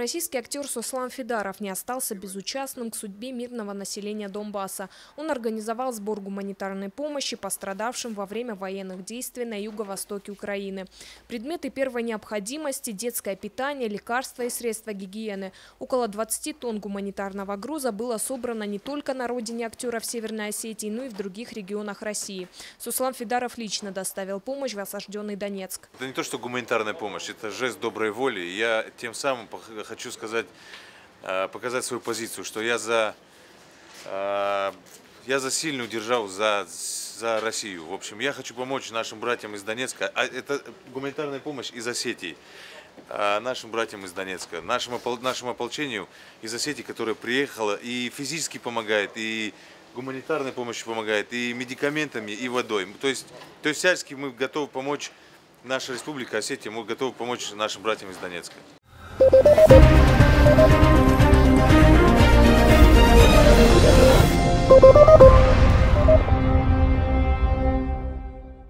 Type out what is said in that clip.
Российский актер Суслан Фидаров не остался безучастным к судьбе мирного населения Донбасса. Он организовал сбор гуманитарной помощи пострадавшим во время военных действий на юго-востоке Украины. Предметы первой необходимости, детское питание, лекарства и средства гигиены. Около 20 тонн гуманитарного груза было собрано не только на родине актера в Северной Осетии, но и в других регионах России. Суслан Фидаров лично доставил помощь в осажденный Донецк. Это не то, что гуманитарная помощь, это жест доброй воли. Я тем самым хочу сказать, показать свою позицию, что я за сильную державу, за Россию. В общем, я хочу помочь нашим братьям из Донецка. А это гуманитарная помощь из Осетии. Нашим братьям из Донецка, нашему ополчению из Осетии, которое приехало и физически помогает, и гуманитарной помощью помогает, и медикаментами, и водой. То есть всячески мы готовы помочь, наша республика Осетия, мы готовы помочь нашим братьям из Донецка.